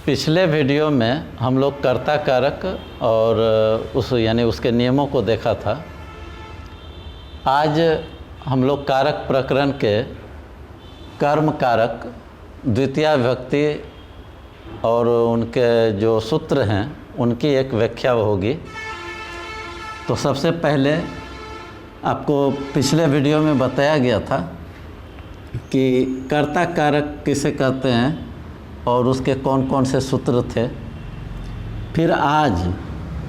पिछले वीडियो में हम लोग कर्ता कारक और उसके नियमों को देखा था। आज हम लोग कारक प्रकरण के कर्म कारक द्वितीया विभक्ति और उनके जो सूत्र हैं उनकी एक व्याख्या होगी। तो सबसे पहले आपको पिछले वीडियो में बताया गया था कि कर्ता कारक किसे कहते हैं और उसके कौन कौन से सूत्र थे। फिर आज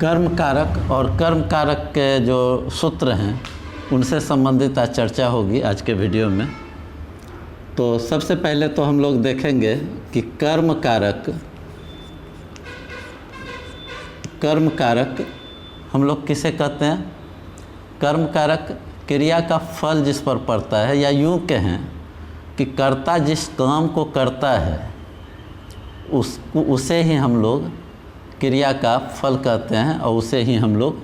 कर्म कारक और कर्म कारक के जो सूत्र हैं उनसे संबंधित आज चर्चा होगी आज के वीडियो में। तो सबसे पहले तो हम लोग देखेंगे कि कर्म कारक हम लोग किसे कहते हैं। कर्म कारक क्रिया का फल जिस पर पड़ता है, या यूँ कहें कि कर्ता जिस काम को करता है उसे ही हम लोग क्रिया का फल कहते हैं और उसे ही हम लोग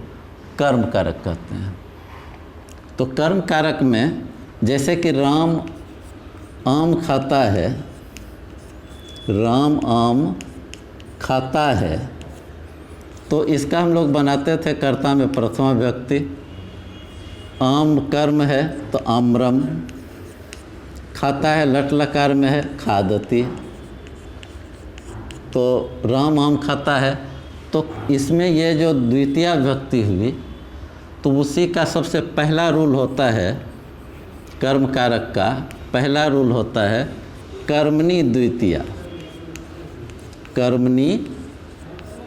कर्म कारक कहते हैं। तो कर्म कारक में जैसे कि राम आम खाता है, राम आम खाता है, तो इसका हम लोग बनाते थे कर्ता में प्रथमा विभक्ति। आम कर्म है तो आम्रम, खाता है लट लकार में है खादति। तो राम आम खाता है, तो इसमें ये जो द्वितीया विभक्ति हुई तो उसी का सबसे पहला रूल होता है, कर्म कारक का पहला रूल होता है कर्मणि द्वितीया। कर्मणि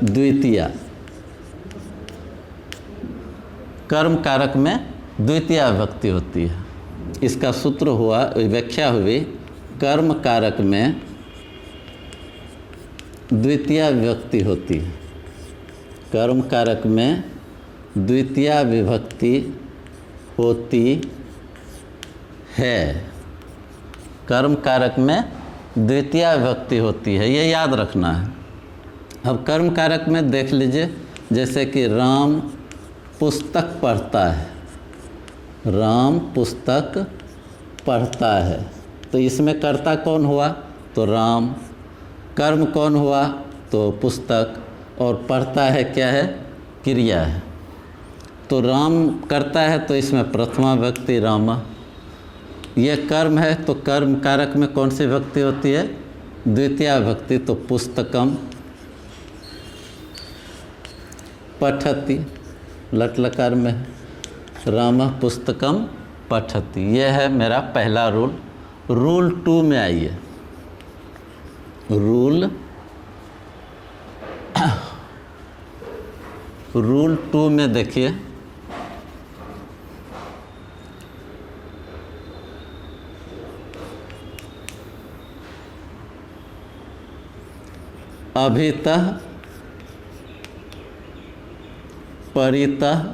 द्वितीया कर्म कारक में द्वितीया विभक्ति होती है। इसका सूत्र हुआ, व्याख्या हुई, कर्म कारक में द्वितीया विभक्ति होती है। कर्म कारक में द्वितीया विभक्ति होती है। कर्म कारक में द्वितीया विभक्ति होती है, ये याद रखना है। अब कर्म कारक में देख लीजिए, जैसे कि राम पुस्तक पढ़ता है, राम पुस्तक पढ़ता है, तो इसमें कर्ता कौन हुआ? तो राम। कर्म कौन हुआ? तो पुस्तक। और पढ़ता है क्या है? क्रिया है। तो राम करता है तो इसमें प्रथमा विभक्ति रामा। ये कर्म है तो कर्म कारक में कौन सी विभक्ति होती है? द्वितीया विभक्ति। तो पुस्तकम। पठति लट लकार में राम पुस्तकम पठति। ये है मेरा पहला रूल। रूल 2 में आइए। रूल 2 में देखिए, अभितः परितः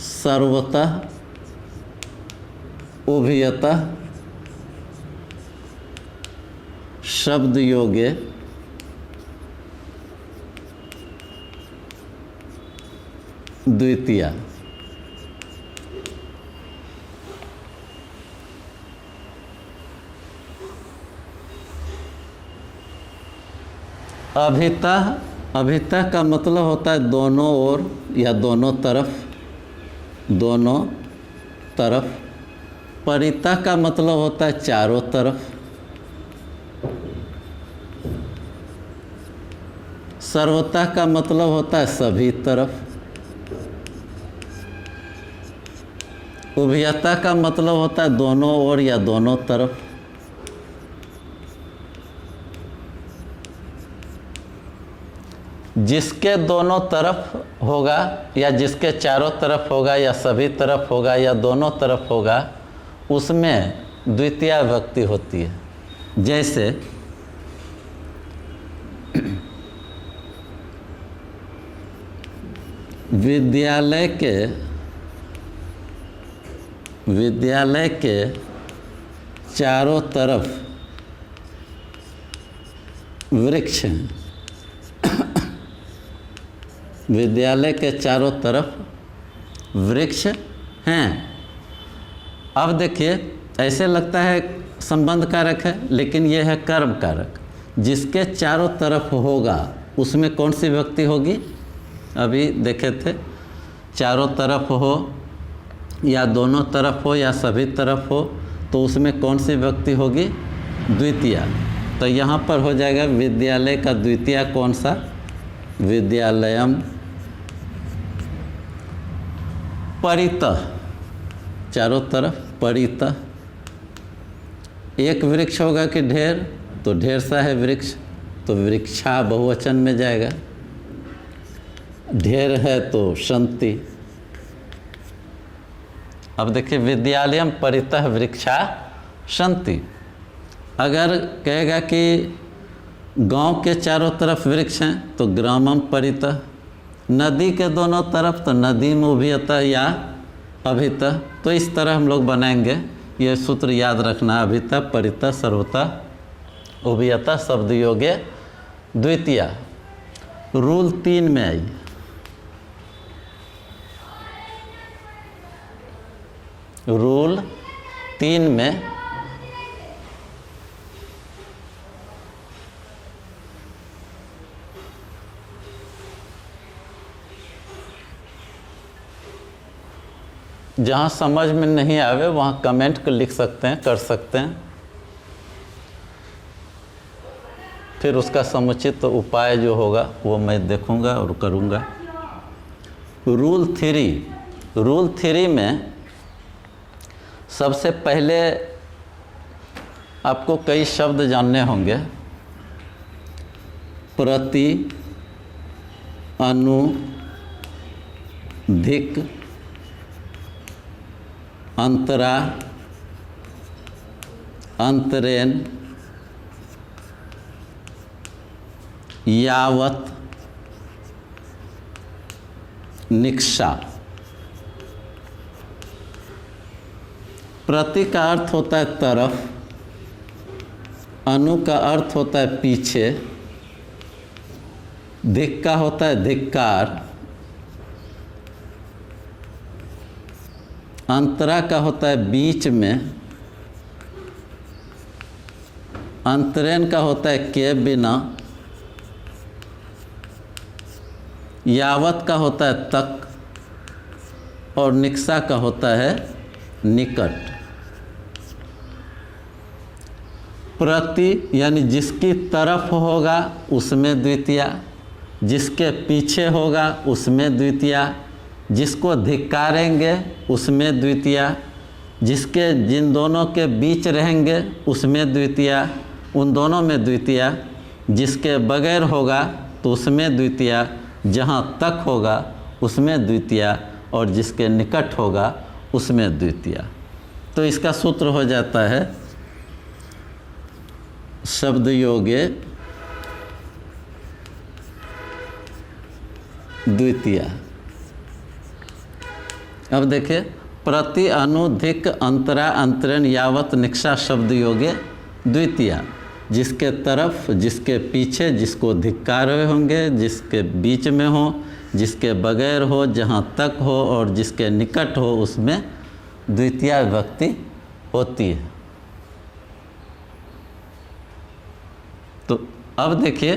सर्वतः उभयतः शब्द योगे द्वितीया। अभितः का मतलब होता है दोनों ओर या दोनों तरफ। परितः का मतलब होता है चारों तरफ। सर्वतः का मतलब होता है सभी तरफ। उभयतः का मतलब होता है दोनों ओर या दोनों तरफ। जिसके दोनों तरफ होगा या जिसके चारों तरफ होगा या सभी तरफ होगा या दोनों तरफ होगा, उसमें द्वितीया विभक्ति होती है। जैसे विद्यालय के चारों तरफ वृक्ष हैं। विद्यालय के चारों तरफ वृक्ष हैं। अब देखिए, ऐसे लगता है संबंध कारक है, लेकिन यह है कर्म कारक। जिसके चारों तरफ होगा उसमें कौन सी विभक्ति होगी? अभी देखे थे, चारों तरफ हो या दोनों तरफ हो या सभी तरफ हो, तो उसमें कौन सी विभक्ति होगी? द्वितीया। तो यहाँ पर हो जाएगा विद्यालय का द्वितीया कौन सा? विद्यालयम परितः, चारों तरफ परितः। एक वृक्ष होगा कि ढेर? तो ढेर सा है वृक्ष, तो वृक्षा बहुवचन में जाएगा। ढेर है तो संति। अब देखिए विद्यालयम परितः वृक्षा संति। अगर कहेगा कि गांव के चारों तरफ वृक्ष हैं तो ग्रामम परितः। नदी के दोनों तरफ तो नदी में उभयतः या अभितः। तो इस तरह हम लोग बनाएंगे, ये सूत्र याद रखना। अभितः परितः सर्वतः उभयतः शब्द योगे द्वितीया। रूल 3 में आई। रूल 3 में जहाँ समझ में नहीं आवे वहाँ कमेंट कर लिख सकते हैं, कर सकते हैं, फिर उसका समुचित उपाय जो होगा वो मैं देखूंगा और करूंगा। रूल 3 में सबसे पहले आपको कई शब्द जानने होंगे। प्रति, अनु, धिक, अंतरा, अंतरेण, यावत, निक्षा। प्रति का अर्थ होता है तरफ, अनु का अर्थ होता है पीछे, धिक का होता है धिक्कार, अंतरा का होता है बीच में, अंतरेण का होता है के बिना, यावत का होता है तक, और निक्षा का होता है निकट। प्रति यानी जिसकी तरफ होगा उसमें द्वितीया, जिसके पीछे होगा उसमें द्वितीया, जिसको धिक्कारेंगे उसमें द्वितीया, जिसके जिन दोनों के बीच रहेंगे उसमें द्वितीया, उन दोनों में द्वितीया, जिसके बगैर होगा तो उसमें द्वितीया, जहाँ तक होगा उसमें द्वितीया, और जिसके निकट होगा उसमें द्वितीया। तो इसका सूत्र हो जाता है शब्द योगे द्वितीया। अब देखिए प्रति, अनु, धिक, अंतरा, अंतरेण, यावत, निक्षा शब्द योगे द्वितीया। जिसके तरफ, जिसके पीछे, जिसको धिक्कार हुए होंगे, जिसके बीच में हो, जिसके बगैर हो, जहाँ तक हो और जिसके निकट हो उसमें द्वितीया विभक्ति होती है। तो अब देखिए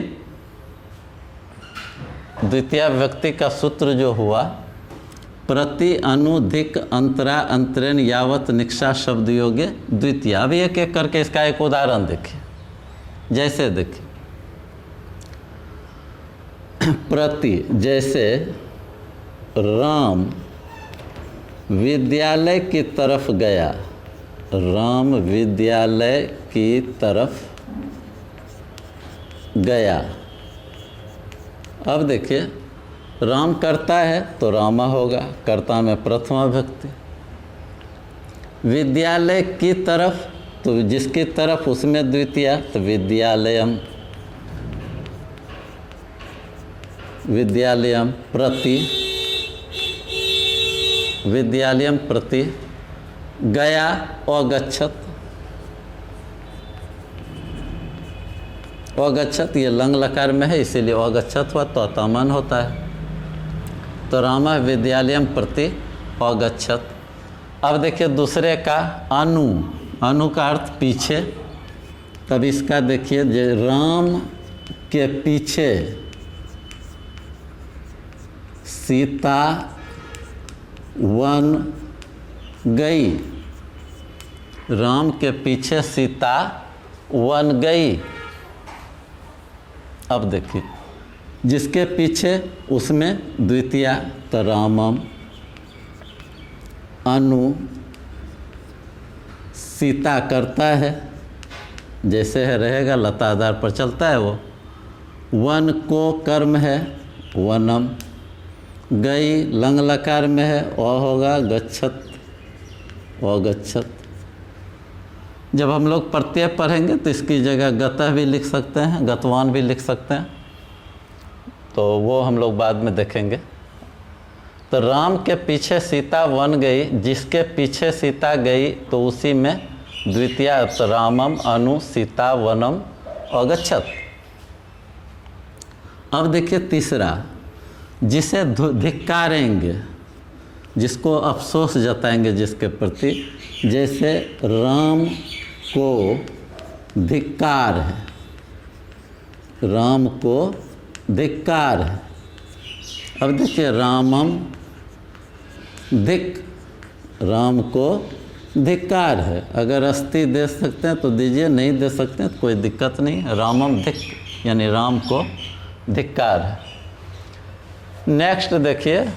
द्वितीया विभक्ति का सूत्र जो हुआ, प्रति, अनु, धिक, अंतरा, अंतरेण, यावत, निक्षा शब्द योगे द्वितीया। अभी एक एक करके इसका एक उदाहरण देखिए। जैसे देखिए प्रति, जैसे राम विद्यालय की तरफ गया, राम विद्यालय की तरफ गया। अब देखिए राम करता है तो रामा होगा, कर्ता में प्रथमा विभक्ति। विद्यालय की तरफ, तो जिसकी तरफ उसमें द्वितीया, तो विद्यालयम। विद्यालयम प्रति, विद्यालयम प्रति। गया अगच्छत, अगच्छत ये लंग लकार में है इसीलिए अगच्छत हुआ, तो तमन होता है। तो रामा विद्यालयम प्रति अगच्छत। अब देखिए दूसरे का अनु, अनु का अर्थ पीछे। तब इसका देखिए, राम के पीछे सीता वन गई। राम के पीछे सीता वन गई। अब देखिए, जिसके पीछे उसमें द्वितीया, तो रामम अनु सीता करता है, जैसे है रहेगा, लता आधार पर चलता है वो। वन को कर्म है, वनम। गई लंग लकार में है, ओ होगा गच्छत, ओ गच्छत। जब हम लोग प्रत्यय पढ़ेंगे तो इसकी जगह गतः भी लिख सकते हैं, गतवान भी लिख सकते हैं, तो वो हम लोग बाद में देखेंगे। तो राम के पीछे सीता वन गई, जिसके पीछे सीता गई तो उसी में द्वितीया, तो रामम अनु सीता वनम अगच्छत। अब देखिए तीसरा, जिसे धिक्कारेंगे, जिसको अफसोस जताएंगे जिसके प्रति, जैसे राम को धिक्कार है, राम को धिक्कार है। अब देखिए, रामम धिक, राम को धिक्कार है। अगर अस्ति दे सकते हैं तो दीजिए, नहीं दे सकते हैं तो कोई दिक्कत नहीं। रामम धिक यानी राम को धिक्कार है। नेक्स्ट देखिए,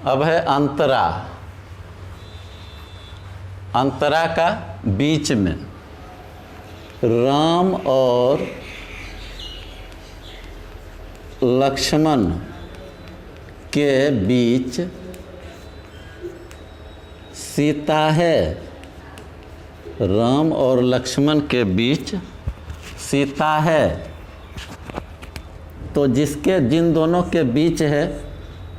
अब है अंतरा। अंतरा का बीच में, राम और लक्ष्मण के बीच सीता है। राम और लक्ष्मण के बीच सीता है, तो जिसके जिन दोनों के बीच है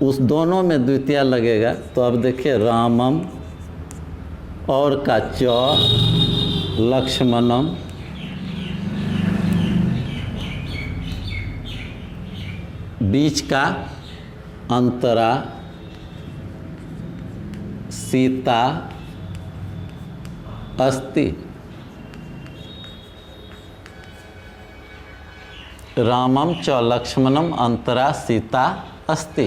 उस दोनों में द्वितीया लगेगा। तो अब देखिए, रामम और का च, लक्ष्मणम, बीच का अंतरा, सीता अस्ति। रामम च लक्ष्मणम अंतरा सीता अस्ति।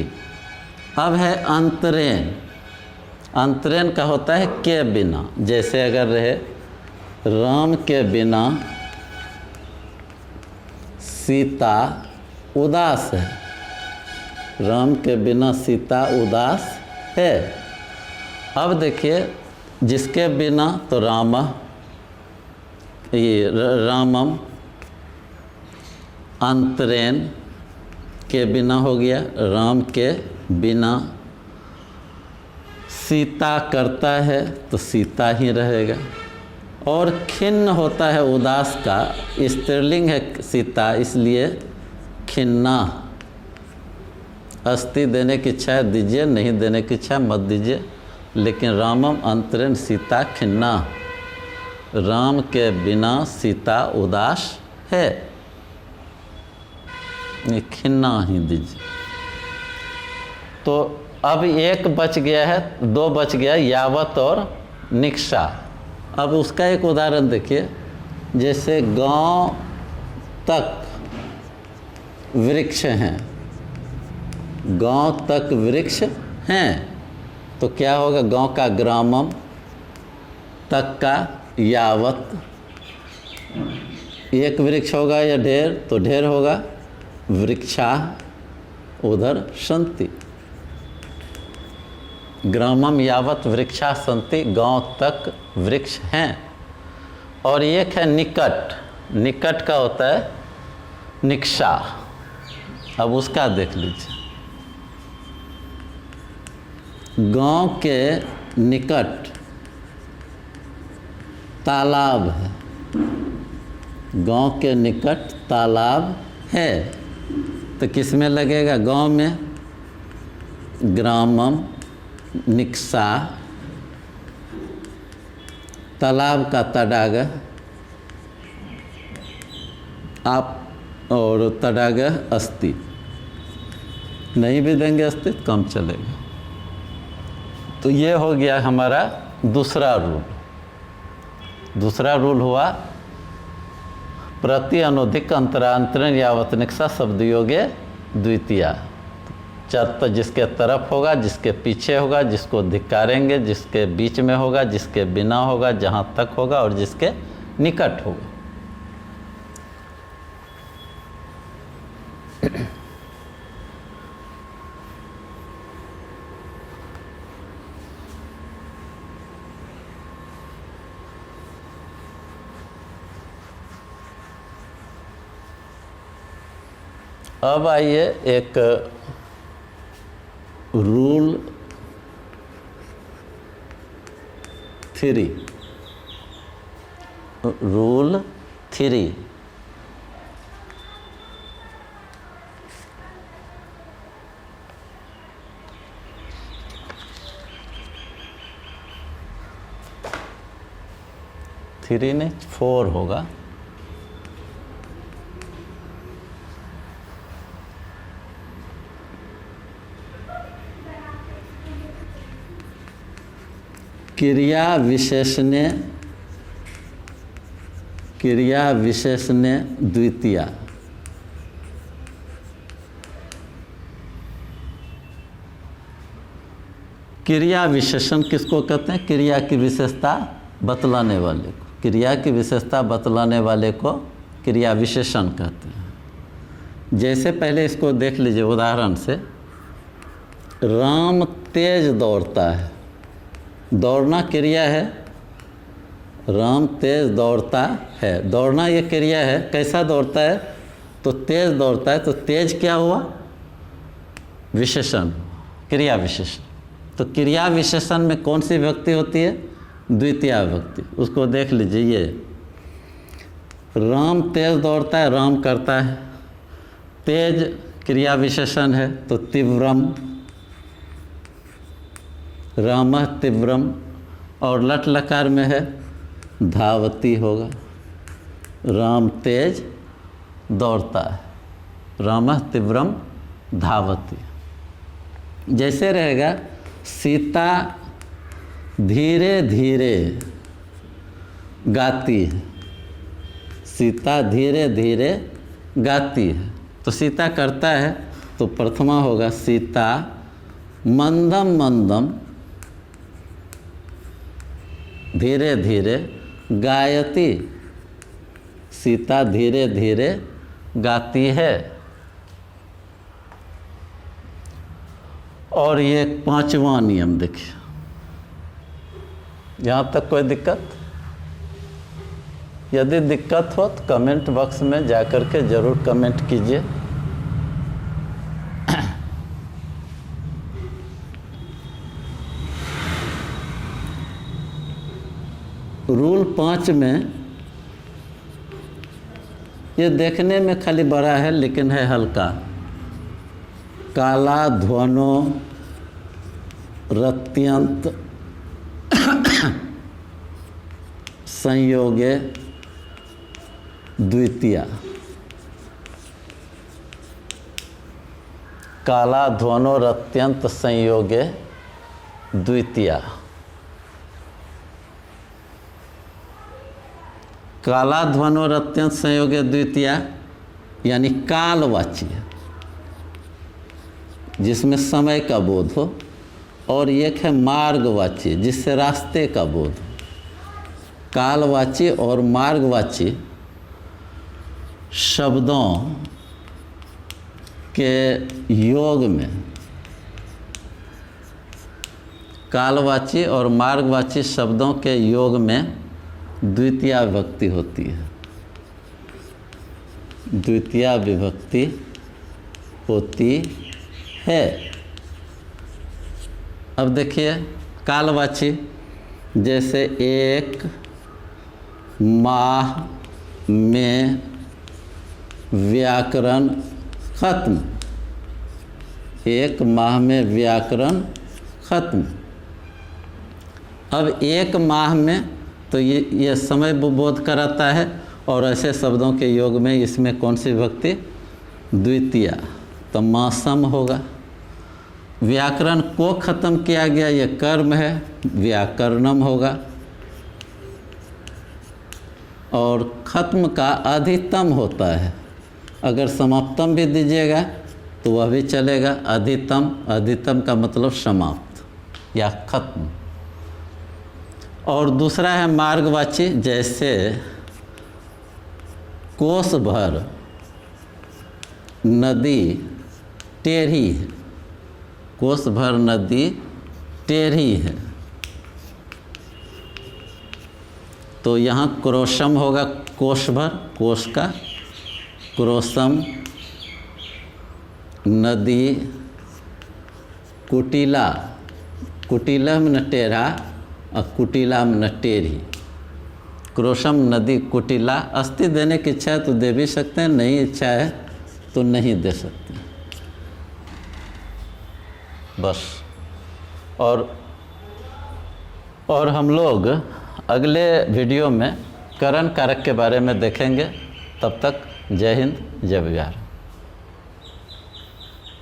अब है अंतरेण। अंतरेण का होता है के बिना। जैसे अगर रहे, राम के बिना सीता उदास है, राम के बिना सीता उदास है। अब देखिए, जिसके बिना, तो राम, ये रामम अंतरेण के बिना हो गया, राम के बिना। सीता करता है तो सीता ही रहेगा। और खिन्न होता है उदास का, स्त्रीलिंग है सीता, इसलिए खिन्ना। अस्ति देने की इच्छा है दीजिए, नहीं देने की इच्छा मत दीजिए। लेकिन रामम अंतरेण सीता खिन्ना, राम के बिना सीता उदास है, ये खिन्ना ही दीजिए। तो अब एक बच गया है, दो बच गया, यावत और निक्षा। अब उसका एक उदाहरण देखिए, जैसे गांव तक वृक्ष हैं, गांव तक वृक्ष हैं, तो क्या होगा, गांव का ग्रामम, तक का यावत। एक वृक्ष होगा या ढेर, तो ढेर होगा, वृक्षा उधर संति। ग्रामम यावत वृक्षा संति, गांव तक वृक्ष हैं। और एक है निकट। निकट का होता है निक्षा। अब उसका देख लीजिए, गांव के निकट तालाब है, गांव के निकट तालाब है, तो किस में लगेगा, गांव में ग्रामम निक्षा, तालाब का तडाग आप, और तडाग अस्ति। नहीं भी देंगे अस्ति तो कम चलेगा। तो ये हो गया हमारा दूसरा रूल। दूसरा रूल हुआ प्रति अनुदिक अंतरांतरण यावतनिकसा शब्दयोगे द्वितीया। चर्त जिसके तरफ होगा, जिसके पीछे होगा, जिसको धिक्कारेंगे, जिसके बीच में होगा, जिसके बिना होगा, जहाँ तक होगा और जिसके निकट होगा। अब आइए एक रूल 3, रूल 3। थ्री नहीं 4 होगा। क्रिया विशेषणे द्वितीया। क्रिया विशेषण किसको कहते हैं? क्रिया की विशेषता बतलाने वाले को, क्रिया की विशेषता बतलाने वाले को क्रिया विशेषण कहते हैं। जैसे पहले इसको देख लीजिए उदाहरण से, राम तेज दौड़ता है। दौड़ना क्रिया है, राम तेज दौड़ता है, दौड़ना ये क्रिया है। कैसा दौड़ता है? तो तेज दौड़ता है। तो तेज क्या हुआ? विशेषण, क्रिया विशेषण। तो क्रिया विशेषण में कौन सी विभक्ति होती है? द्वितीया विभक्ति। उसको देख लीजिए, ये राम तेज दौड़ता है, राम करता है। तेज क्रिया विशेषण है तो तीव्रम, रामः तीव्रम। और लट लकार में है धावती होगा। राम तेज दौड़ता है, रामः तीव्रम धावती। जैसे रहेगा सीता धीरे धीरे गाती है। सीता धीरे धीरे गाती है। तो सीता करता है तो प्रथमा होगा सीता मंदम मंदम धीरे धीरे गायती। सीता धीरे धीरे गाती है। और ये 5वां नियम देखिए। यहाँ तक कोई दिक्कत? यदि दिक्कत हो तो कमेंट बॉक्स में जाकर के ज़रूर कमेंट कीजिए। रूल 5 में ये देखने में खाली बड़ा है लेकिन है हल्का। काला ध्वनो रत्यंत संयोगे द्वितीया। काला ध्वनो रत्यंत संयोगे द्वितीया। काला ध्वनो रत्यंत संयोगे द्वितीया यानी कालवाची, जिसमें समय का बोध हो। और एक है मार्गवाची, जिससे रास्ते का बोध हो। कालवाची और मार्गवाची शब्दों के योग में, कालवाची और मार्गवाची शब्दों के योग में द्वितीया विभक्ति होती है। द्वितीया विभक्ति होती है। अब देखिए कालवाची, जैसे एक माह में व्याकरण खत्म। एक माह में व्याकरण खत्म। अब एक माह में तो ये समय बोध कराता है। और ऐसे शब्दों के योग में इसमें कौन सी विभक्ति? द्वितीया। तो मासम होगा। व्याकरण को खत्म किया गया, ये कर्म है, व्याकरणम होगा। और ख़त्म का अधिकतम होता है। अगर समाप्तम भी दीजिएगा तो वह भी चलेगा। अधिकतम, अधिकतम का मतलब समाप्त या ख़त्म। और दूसरा है मार्गवाची, जैसे कोस भर नदी टेढ़ी है, कोस भर नदी टेढ़ी है, तो यहाँ क्रोशम होगा, कोश भर, कोश का, क्रोशम नदी कुटिला, कुटिला में न टेढ़ा और कुटिला में न टेढ़ी। क्रोशम नदी कुटिला। अस्थि देने की इच्छा है तो दे भी सकते हैं, नहीं इच्छा है तो नहीं दे सकते। बस। और हम लोग अगले वीडियो में करण कारक के बारे में देखेंगे। तब तक जय हिंद, जय बिहार।